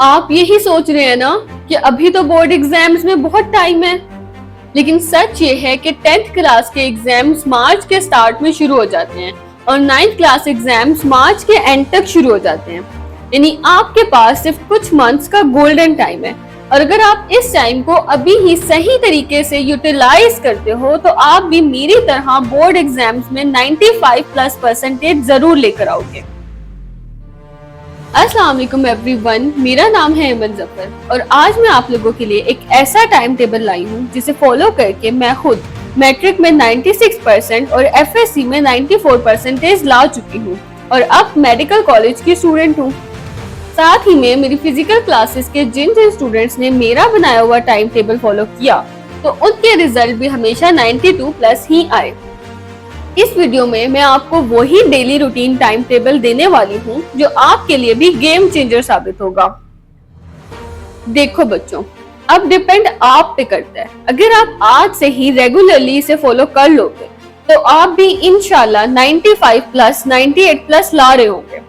आप यही सोच रहे हैं ना कि अभी तो बोर्ड एग्जाम्स में बहुत टाइम है, लेकिन सच ये है कि 10th क्लास के एग्जाम्स मार्च के स्टार्ट में शुरू हो जाते हैं और 9th क्लास एग्जाम्स मार्च के एंड तक शुरू हो जाते हैं। यानी आपके पास सिर्फ कुछ मंथ्स का गोल्डन टाइम है और अगर आप इस टाइम को अभी ही सही तरीके से यूटिलाइज करते हो तो आप भी मेरी तरह बोर्ड एग्जाम्स में 95+ % जरूर लेकर आओगे। अस्सलाम वालेकुम एवरीवन, मेरा नाम है अमन जफर और आज मैं आप लोगों के लिए एक ऐसा टाइम टेबल लाई हूँ जिसे फॉलो करके मैं खुद मैट्रिक में 96% और एफएससी में 94% ला चुकी हूँ और अब मेडिकल कॉलेज की स्टूडेंट हूँ। साथ ही में मेरी फिजिकल क्लासेस के जिन जिन स्टूडेंट्स ने मेरा बनाया हुआ टाइम टेबल फॉलो किया तो उनके रिजल्ट भी हमेशा 92+ ही आए। इस वीडियो में मैं आपको वही डेली रूटीन टाइम टेबल देने वाली हूँ जो आपके लिए भी गेम चेंजर साबित होगा। देखो बच्चों, अब डिपेंड आप पे करता है। अगर आप आज से ही रेगुलरली इसे फॉलो कर लोगे तो आप भी इंशाल्लाह 95+ 98+ ला रहे होंगे।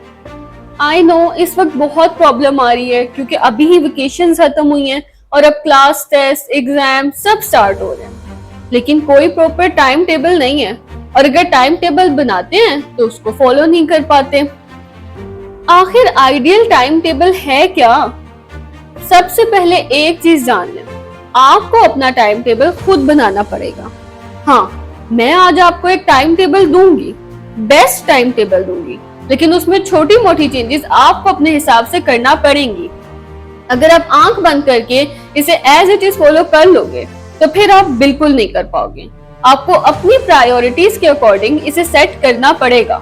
आई नो इस वक्त बहुत प्रॉब्लम आ रही है क्योंकि अभी ही वेकेशन खत्म हुई हैं और अब क्लास टेस्ट एग्जाम सब स्टार्ट हो रहे हैं, लेकिन कोई प्रॉपर टाइम टेबल नहीं है और अगर टाइम टेबल बनाते हैं तो उसको फॉलो नहीं कर पाते। आखिर आइडियल टाइम टेबल है क्या? सबसे पहले एक चीज जान लें, आपको अपना टाइम टेबल खुद बनाना पड़ेगा। हाँ, मैं आज आपको एक टाइम टेबल दूंगी, बेस्ट टाइम टेबल दूंगी, लेकिन उसमें छोटी मोटी चेंजेस आपको अपने हिसाब से करना पड़ेंगी। अगर आप आंख बंद करके इसे एज इट इज फॉलो कर लोगे तो फिर आप बिल्कुल नहीं कर पाओगे। आपको अपनी प्रायोरिटीज के अकॉर्डिंग इसे सेट करना पड़ेगा।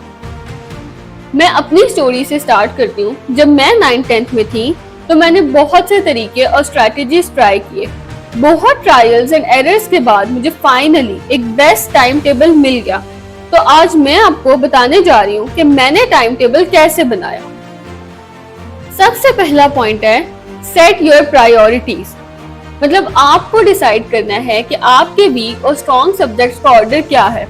मैं अपनी स्टोरी से स्टार्ट करती हूँ। जब मैं 9th-10th में थी तो मैंने बहुत से तरीके और स्ट्रैटेजीज ट्राई किए। बहुत ट्रायल्स एंड एरर्स के बाद मुझे फाइनली एक बेस्ट टाइम टेबल मिल गया। तो आज मैं आपको बताने जा रही हूँ कि मैंने टाइम टेबल कैसे बनाया। सबसे पहला पॉइंट है सेट योर प्रायोरिटीज। मतलब आपको डिसाइड करना है कि आपके वीक और स्ट्रॉन्ग सब्जेक्ट्स का ऑर्डर क्या है।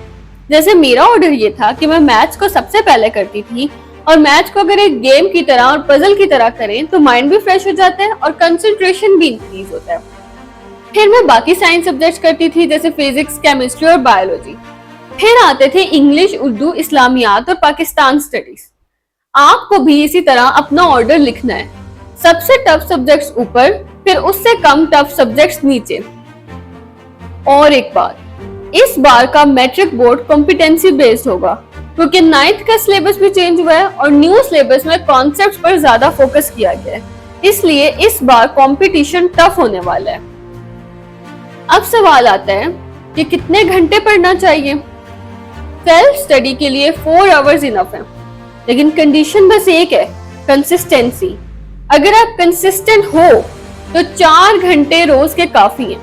जैसे मेरा ऑर्डर ये था कि मैं मैथ्स को सबसे पहले करती थी और मैथ्स को अगर एक गेम की तरह और पजल की तरह करें तो माइंड भी फ्रेश हो जाता है और कंसंट्रेशन भी इंक्रीज होता है। फिर मैं बाकी साइंस सब्जेक्ट्स करती थी जैसे फिजिक्स, केमिस्ट्री और बायोलॉजी। फिर आते थे इंग्लिश, उर्दू, इस्लामियात और पाकिस्तान स्टडीज। आपको भी इसी तरह अपना ऑर्डर लिखना है। सबसे टफ सब्जेक्ट्स ऊपर, फिर उससे कम टफ सब्जेक्ट्स नीचे। और एक बात, इस बार का मैट्रिक बोर्ड कॉम्पिटेंसी बेस्ड होगा क्योंकि 9th का सिलेबस भी चेंज हुआ है और न्यू सिलेबस में कॉन्सेप्ट्स पर ज्यादा फोकस किया गया है, इसलिए इस बार कंपटीशन टफ होने वाला है। अब सवाल आता है कि कितने घंटे पढ़ना चाहिए। सेल्फ स्टडी के लिए 4 आवर्स इनफ है, लेकिन कंडीशन बस एक है, कंसिस्टेंसी। अगर आप कंसिस्टेंट हो तो 4 घंटे रोज के काफी हैं।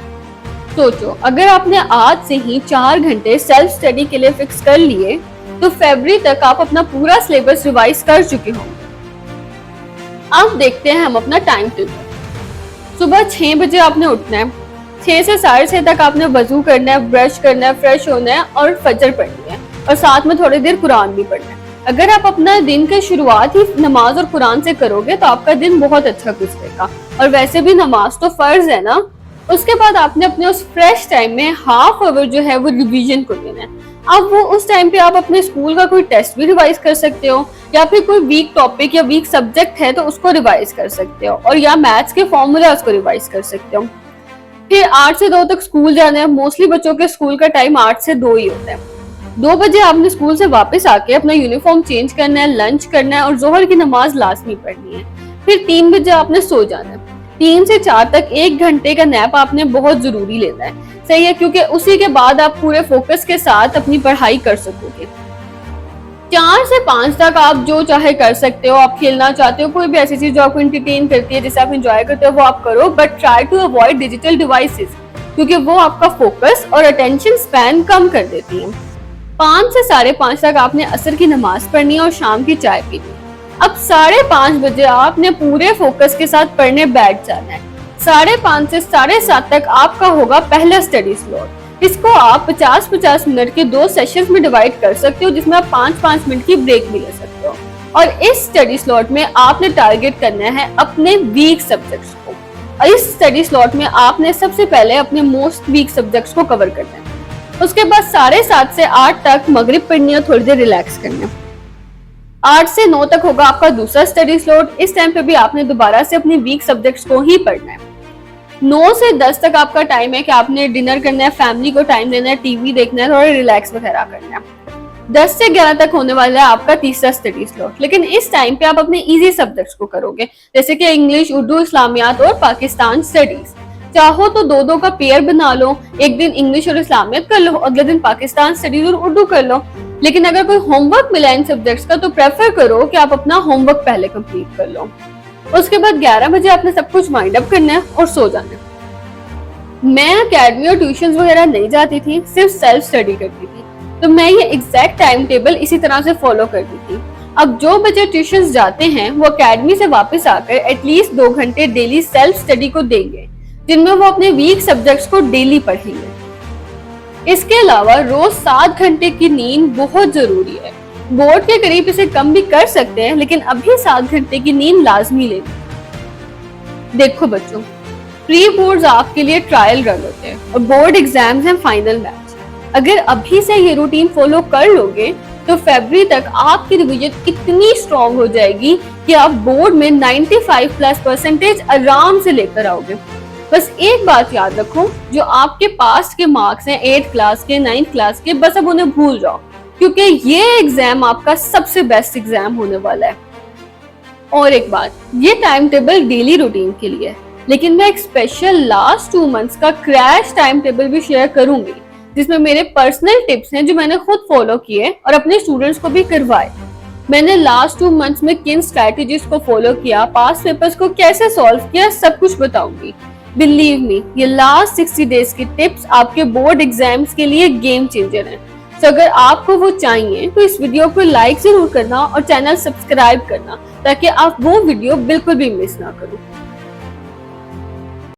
सोचो, अगर आपने आज से ही 4 घंटे सेल्फ स्टडी के लिए फिक्स कर लिए तो फरवरी तक आप अपना पूरा सिलेबस रिवाइज कर चुके होंगे। अब देखते हैं हम अपना टाइम टेबल। सुबह 6 बजे आपने उठना है। 6 से 6:30 तक आपने वजू करना है, ब्रश करना है, फ्रेश होना है और फजर पढ़नी है और साथ में थोड़ी देर कुरान भी पढ़ना है। अगर आप अपना दिन की शुरुआत ही नमाज और कुरान से करोगे तो आपका दिन बहुत अच्छा गुजरेगा और वैसे भी नमाज तो फर्ज है ना। उसके बाद आपने अपने उस फ्रेश टाइम में हाफ आवर जो है वो रिवीजन को देना है। अब वो उस टाइम पे आप अपने स्कूल का कोई टेस्ट भी रिवाइज कर सकते हो या फिर कोई वीक टॉपिक या वीक सब्जेक्ट है तो उसको रिवाइज कर सकते हो और या मैथ्स के फॉर्मूलाज को रिवाइज कर सकते हो। फिर 8 से 2 तक स्कूल जाना है। मोस्टली बच्चों के स्कूल का टाइम 8 से 2 ही होता है। 2 बजे आपने स्कूल से वापस आके अपना यूनिफॉर्म चेंज करना है, लंच करना है और जोहर की नमाज लाजमी पढ़नी है। फिर 3 बजे आपने सो जाना है। 3 से 4 तक 1 घंटे का नैप आपने बहुत जरूरी लेना है। सही है, क्योंकि उसी के बाद आप पूरे फोकस के साथ अपनी पढ़ाई कर सकोगे। 4 से 5 तक आप जो चाहे कर सकते हो। आप खेलना चाहते हो, कोई भी ऐसी चीज जो आपको एंटरटेन करती है, जिसे आप एंजॉय करते हो, वो आप करो, but try to avoid digital devices क्योंकि वो आपका फोकस और अटेंशन स्पैन कम कर देती है। 5 से 5:30 तक आपने असर की नमाज पढ़नी है और शाम की चाय पीनी। अब 5:30 बजे आपने पूरे फोकस के साथ पढ़ने बैठ जाना है। 5:30 से 7:30 तक आपका होगा पहला स्टडी स्लॉट। इसको आप 50-50 मिनट के 2 सेशंस में डिवाइड कर सकते हो जिसमें आप 5-5 मिनट की ब्रेक भी ले सकते हो। और इस स्टडी स्लॉट में आपने टारगेट करना है अपने वीक सब्जेक्ट्स को। और इस स्टडी स्लॉट में आपने सबसे पहले अपने मोस्ट वीक सब्जेक्ट्स को कवर करना है। उसके बाद 7:30 से 8 तक मगरिब पढ़नी है, थोड़ी देर रिलैक्स करना है। 8 से 9 तक होगा आपका दूसरा स्टडी स्लॉट। इस टाइम पे भी आपने दोबारा से अपनी वीक सब्जेक्ट्स को ही पढ़ना है। 9 से 10 तक आपका टाइम है कि आपने डिनर करना है, फैमिली को टाइम देना है, टीवी देखना है, थोड़ा रिलैक्स वगैरह करना है। 10 से 11 तक होने वाला है आपका तीसरा स्टडी स्लॉट। लेकिन इस टाइम पे आप अपने इजी सब्जेक्ट्स को करोगे, जैसे कि इंग्लिश, उर्दू, इस्लामियात और पाकिस्तान स्टडीज। चाहो तो दो दो का पेयर बना लो, एक दिन इंग्लिश और इस्लामियत कर लो, अगले दिन पाकिस्तान स्टडीज और उर्दू कर लो। लेकिन अगर कोई होमवर्क मिला इन सब्जेक्ट्स का तो प्रेफर करो कि आप अपना होमवर्क पहले कंप्लीट कर लो। उसके बाद 11 बजे आपने सब कुछ माइंड अप करना है और सो जाना है। मैं अकेडमी और ट्यूशन वगैरह नहीं जाती थी, सिर्फ सेल्फ स्टडी करती थी, तो मैं ये एग्जैक्ट टाइम टेबल इसी तरह से फॉलो करती थी। अब जो बच्चे ट्यूशन जाते हैं वो अकेडमी से वापस आकर एटलीस्ट 2 घंटे डेली सेल्फ स्टडी को देंगे, जिनमें वो अपने वीक सब्जेक्ट्स को डेली पढ़ेंगे। इसके अलावा रोज 7 घंटे की नींद बहुत जरूरी है। बोर्ड के करीब इसे कम भी कर सकते हैं, लेकिन अभी 7 घंटे की नींद लाजमी लेनी। देखो बच्चों, प्री बोर्ड्स आपके लिए ट्रायल रन होते हैं और बोर्ड एग्जाम्स हैं फाइनल मैच। अगर अभी से ये रूटीन फॉलो कर लोगे तो फरवरी तक आपकी रिवीजन इतनी स्ट्रॉन्ग हो जाएगी कि आप बोर्ड में 95+ % आराम से लेकर आओगे। बस एक बात याद रखो, जो आपके पास्ट के मार्क्स हैं 8th क्लास के, 9th क्लास के, बस अब उन्हें भूल जाओ, क्योंकि ये एग्जाम आपका सबसे बेस्ट एग्जाम होने वाला है। और एक बात, ये टाइम टेबल डेली रूटीन के लिए है, लेकिन मैं एक स्पेशल लास्ट 2 मंथ्स का क्रैश टाइम टेबल भी शेयर करूंगी, जिसमें मेरे पर्सनल टिप्स हैं जो मैंने खुद फॉलो किए और अपने स्टूडेंट्स को भी करवाए। मैंने लास्ट 2 मंथ्स में किन स्ट्रैटेजीज को फॉलो किया, पास्ट पेपर्स को कैसे सॉल्व किया, सब कुछ बताऊंगी। बिलीव मी, ये लास्ट 60 डेज की टिप्स आपके बोर्ड एग्जाम्स के लिए गेम चेंजर हैं। तो अगर आपको वो चाहिए तो इस वीडियो को लाइक जरूर करना और चैनल सब्सक्राइब करना, ताकि आप वो वीडियो बिल्कुल भी मिस ना करो।